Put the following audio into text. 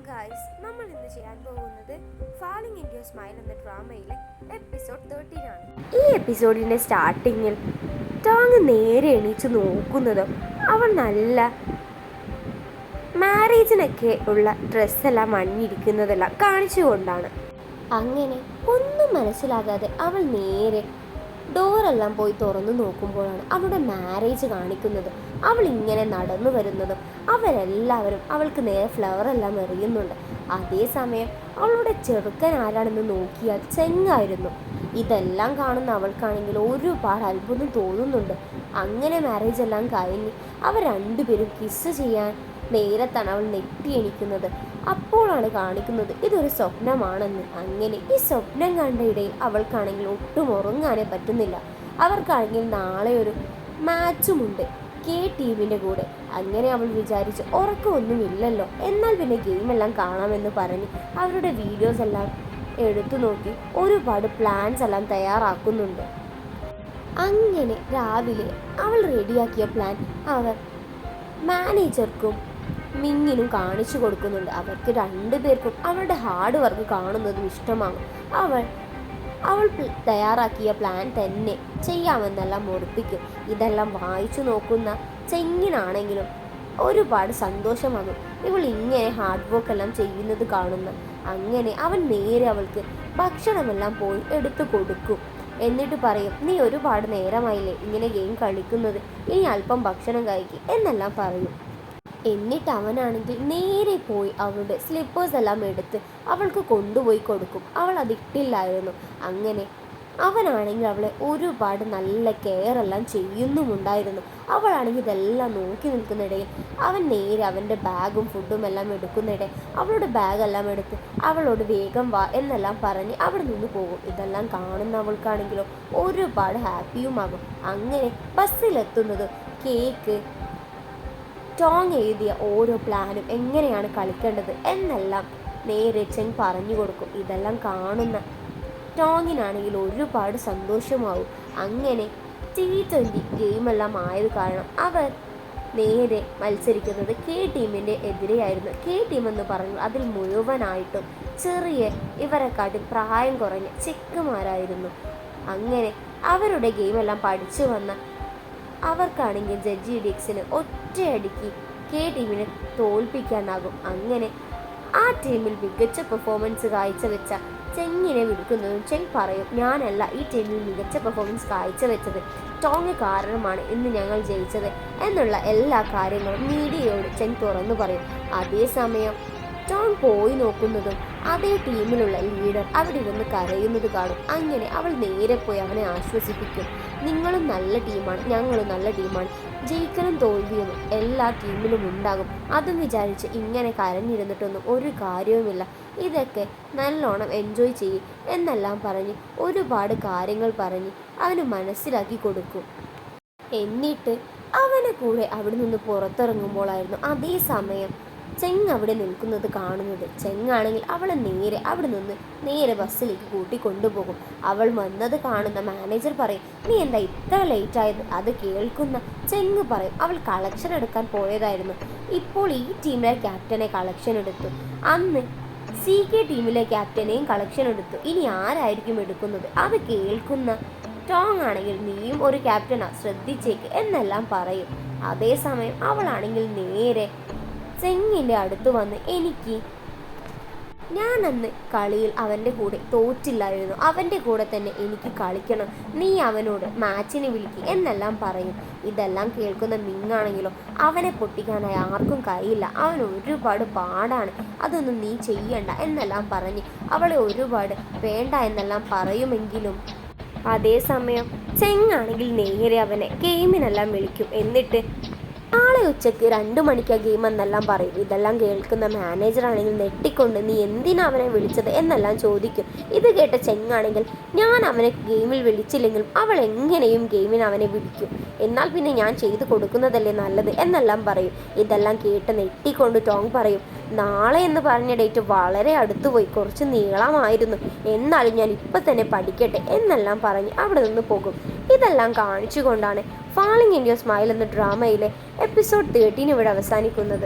Guys, നമ്മൾ ഇന്ന് ചെയ്യാൻ പോകുന്നത് ഫാളിംഗ് ഇൻ യുവർ സ്മൈൽ എന്ന ഡ്രാമയിലെ എപ്പിസോഡ് 13 ആണ്. ഈ എപ്പിസോഡിന്റെ സ്റ്റാർട്ടിങ്ങിൽ ടോങ് നേരെ എണീച്ച് നോക്കുന്നതും അവൾ നല്ല മാരേജിനൊക്കെ ഉള്ള ഡ്രസ്സെല്ലാം അണിഞ്ഞിരിക്കുന്നതെല്ലാം കാണിച്ചുകൊണ്ടാണ്. അങ്ങനെ ഒന്നും മനസ്സിലാകാതെ അവൾ നേരെ ഡോറെല്ലാം പോയി തുറന്നു നോക്കുമ്പോഴാണ് അവളുടെ മാരേജ് കാണിക്കുന്നത്. അവൾ ഇങ്ങനെ നടന്നു വരുന്നതും അവരെല്ലാവരും അവൾക്ക് നേരെ ഫ്ലവറെല്ലാം എറിയുന്നുണ്ട്. അതേസമയം അവളുടെ ചെറുക്കൻ ആരാണെന്ന് നോക്കിയാൽ ചെങ്ങായിരുന്നു. ഇതെല്ലാം കാണുന്ന അവൾക്കാണെങ്കിൽ ഒരുപാട് അത്ഭുതം തോന്നുന്നുണ്ട്. അങ്ങനെ മാരേജ് എല്ലാം കഴിഞ്ഞ് അവർ രണ്ടുപേരും കിസ് ചെയ്യാൻ നേരത്താണ് അവൾ നെറ്റി എണീക്കുന്നത്. അപ്പോഴാണ് കാണിക്കുന്നത് ഇതൊരു സ്വപ്നമാണെന്ന്. അങ്ങനെ ഈ സ്വപ്നം കണ്ട ഇടയിൽ അവൾക്കാണെങ്കിൽ ഒട്ടും ഉറങ്ങാനേ പറ്റുന്നില്ല. അവർക്കാണെങ്കിൽ നാളെ ഒരു മാച്ചുമുണ്ട് കെ ടീമിൻ്റെ കൂടെ. അങ്ങനെ അവൾ വിചാരിച്ച് ഉറക്കമൊന്നുമില്ലല്ലോ, എന്നാൽ പിന്നെ ഗെയിമെല്ലാം കാണാമെന്ന് പറഞ്ഞ് അവരുടെ വീഡിയോസ് എല്ലാം എടുത്തു നോക്കി ഒരുപാട് പ്ലാൻസ് എല്ലാം തയ്യാറാക്കുന്നുണ്ട്. അങ്ങനെ രാവിലെ അവൾ റെഡിയാക്കിയ പ്ലാൻ അവർ മാനേജർക്കും മിങ്ങിനും കാണിച്ചു കൊടുക്കുന്നുണ്ട്. അവർക്ക് രണ്ടുപേർക്കും അവളുടെ ഹാർഡ് വർക്ക് കാണുന്നതും ഇഷ്ടമാകും. അവൾ തയ്യാറാക്കിയ പ്ലാൻ തന്നെ ചെയ്യാമെന്നെല്ലാം ഉറപ്പിക്കും. ഇതെല്ലാം വായിച്ചു നോക്കുന്ന ചെങ്ങിനാണെങ്കിലും ഒരുപാട് സന്തോഷമാകും ഇവൾ ഇങ്ങനെ ഹാർഡ് വർക്ക് എല്ലാം ചെയ്യുന്നത് കാണുന്ന. അങ്ങനെ അവൻ നേരെ അവൾക്ക് ഭക്ഷണമെല്ലാം പോയി എടുത്തു കൊടുക്കും. എന്നിട്ട് പറയും, നീ ഒരുപാട് നേരമായില്ലേ ഇങ്ങനെ ഗെയിം കളിക്കുന്നത്, ഇനി അല്പം ഭക്ഷണം കഴിക്കും എന്നെല്ലാം പറയും. എന്നിട്ട് അവനാണെങ്കിൽ നേരെ പോയി അവളുടെ സ്ലിപ്പേഴ്സ് എല്ലാം എടുത്ത് അവൾക്ക് കൊണ്ടുപോയി കൊടുക്കും. അവൾ അതിട്ടില്ലായിരുന്നു. അങ്ങനെ അവനാണെങ്കിൽ അവളെ ഒരുപാട് നല്ല കെയർ എല്ലാം ചെയ്യുന്നുമുണ്ടായിരുന്നു. അവളാണെങ്കിൽ ഇതെല്ലാം നോക്കി നിൽക്കുന്നിടയിൽ അവൻ നേരെ അവൻ്റെ ബാഗും ഫുഡും എല്ലാം എടുക്കുന്നിടെ അവളുടെ ബാഗെല്ലാം എടുത്ത് അവളോട് വേഗം വാ എന്നെല്ലാം പറഞ്ഞ് അവിടെ നിന്ന് പോകും. ഇതെല്ലാം കാണുന്ന അവൾക്കാണെങ്കിലോ ഒരുപാട് ഹാപ്പിയുമാകും. അങ്ങനെ ബസ്സിലെത്തുന്നത് കേക്ക്, ടോങ് എഴുതിയ ഓരോ പ്ലാനും എങ്ങനെയാണ് കളിക്കേണ്ടത് എന്നെല്ലാം നേരെ ചെങ് പറഞ്ഞു കൊടുക്കും. ഇതെല്ലാം കാണുന്ന ടോങ്ങിനാണെങ്കിൽ ഒരുപാട് സന്തോഷമാവും. അങ്ങനെ T20 ഗെയിമെല്ലാം ആയത് കാരണം അവർ നേരെ മത്സരിക്കുന്നത് കെ ടീമിൻ്റെ എതിരെയായിരുന്നു. കെ ടീം എന്ന് പറഞ്ഞു അതിൽ മുഴുവനായിട്ടും ചെറിയ ഇവരെക്കാട്ടി പ്രായം കുറഞ്ഞ ചെക്കുമാരായിരുന്നു. അങ്ങനെ അവരുടെ ഗെയിമെല്ലാം പഠിച്ചു വന്ന അവർക്കാണെങ്കിൽ ജഡ്ജി ഡിക്സിന് ഒറ്റയടിക്ക് കെ ടീമിനെ തോൽപ്പിക്കാനാകും. അങ്ങനെ ആ ടീമിൽ മികച്ച പെർഫോമൻസ് കാഴ്ചവെച്ച ചെങ്ങിനെ വിളിക്കുന്നതും ചെങ് പറയും, ഞാനല്ല ഈ ടീമിൽ മികച്ച പെർഫോമൻസ് കാഴ്ചവെച്ചത്, ടോങ് കാരണമാണ് ഇന്ന് ഞങ്ങൾ ജയിച്ചത് എന്നുള്ള എല്ലാ കാര്യങ്ങളും മീഡിയയോട് ചെങ് തുറന്നു പറയും. അതേസമയം ടോങ് പോയി നോക്കുന്നതും അതേ ടീമിലുള്ള ലീഡർ അവിടെ ഇരുന്ന് കരയുന്നത് കാണും. അങ്ങനെ അവൾ നേരെ പോയി അവനെ ആശ്വസിപ്പിക്കും. നിങ്ങളും നല്ല ടീമാണ്, ഞങ്ങളും നല്ല ടീമാണ്, ജയിക്കലും തോൽവിയും എല്ലാ ടീമിലും ഉണ്ടാകും, അതും വിചാരിച്ച് ഇങ്ങനെ കരഞ്ഞിരുന്നിട്ടൊന്നും ഒരു കാര്യവുമില്ല, ഇതൊക്കെ നല്ലോണം എൻജോയ് ചെയ്യും എന്നെല്ലാം പറഞ്ഞ് ഒരുപാട് കാര്യങ്ങൾ പറഞ്ഞ് അവന് മനസ്സിലാക്കി കൊടുക്കും. എന്നിട്ട് അവനെ കൂടെ അവിടെ നിന്ന് പുറത്തിറങ്ങുമ്പോഴായിരുന്നു അതേ സമയം ചെങ് അവിടെ നിൽക്കുന്നത് കാണുന്നത്. ചെങ്ങാണെങ്കിൽ അവളെ നേരെ അവിടെ നിന്ന് നേരെ ബസ്സിലേക്ക് കൂട്ടി കൊണ്ടുപോകും. അവൾ വന്നത് കാണുന്ന മാനേജർ പറയും, നീ എന്താ ഇത്ര ലേറ്റായത്? അത് കേൾക്കുന്ന ചെങ് പറയും, അവൾ കളക്ഷൻ എടുക്കാൻ പോയതായിരുന്നു, ഇപ്പോൾ ഈ ടീമിലെ ക്യാപ്റ്റനെ കളക്ഷൻ എടുത്തു, അന്ന് CK ടീമിലെ ക്യാപ്റ്റനെയും കളക്ഷൻ എടുത്തു, ഇനി ആരായിരിക്കും എടുക്കുന്നത്? അത് കേൾക്കുന്ന ടോങ് ആണെങ്കിൽ നീയും ഒരു ക്യാപ്റ്റനാ, ശ്രദ്ധിച്ചേക്ക് എന്നെല്ലാം പറയും. അതേസമയം അവളാണെങ്കിൽ നേരെ ചെങ്ങിൻ്റെ അടുത്ത് വന്ന്, ഞാൻ അന്ന് കളിയിൽ അവൻ്റെ കൂടെ തോറ്റില്ലായിരുന്നു, അവൻ്റെ കൂടെ തന്നെ എനിക്ക് കളിക്കണം, നീ അവനോട് മാച്ചിന് വിളിക്കുക എന്നെല്ലാം പറയും. ഇതെല്ലാം കേൾക്കുന്ന മിങ്ങാണെങ്കിലോ അവനെ പൊട്ടിക്കാനായി ആർക്കും കഴിയില്ല, അവൻ ഒരുപാട് പാടാണ്, അതൊന്നും നീ ചെയ്യണ്ട എന്നെല്ലാം പറഞ്ഞ് അവളെ ഒരുപാട് വേണ്ട എന്നെല്ലാം പറയുമെങ്കിലും അതേസമയം ചെങ്ങാണെങ്കിൽ നേരെ അവനെ ഗെയിമിനെല്ലാം വിളിക്കും. എന്നിട്ട് നാളെ ഉച്ചയ്ക്ക് 2 മണിക്കാ ഗെയിം എന്നെല്ലാം പറയും. ഇതെല്ലാം കേൾക്കുന്ന മാനേജറാണെങ്കിൽ നെട്ടിക്കൊണ്ട്, നീ എന്തിനാ അവനെ വിളിച്ചത് എന്നെല്ലാം ചോദിക്കും. ഇത് കേട്ട ചെങ്ങാണെങ്കിൽ, ഞാൻ അവനെ ഗെയിമിൽ വിളിച്ചില്ലെങ്കിലും അവൾ എങ്ങനെയും ഗെയിമിന് അവനെ വിളിക്കും, എന്നാൽ പിന്നെ ഞാൻ ചെയ്തു കൊടുക്കുന്നതല്ലേ നല്ലത് എന്നെല്ലാം പറയും. ഇതെല്ലാം കേട്ട് നെട്ടിക്കൊണ്ട് ടോങ് പറയും, നാളെ എന്ന് പറഞ്ഞ ഡേറ്റ് വളരെ അടുത്തുപോയി, കുറച്ച് നീളമായിരുന്നു, എന്നാലും ഞാൻ ഇപ്പം തന്നെ പഠിക്കട്ടെ എന്നെല്ലാം പറഞ്ഞ് അവിടെ നിന്ന് പോകും. ഇതെല്ലാം കാണിച്ചുകൊണ്ടാണ് ഫാളിംഗ് ഇൻ യുവർ സ്മൈൽ എന്ന ഡ്രാമയിലെ എപ്പിസോഡ് 13 ഇവിടെ അവസാനിക്കുന്നത്.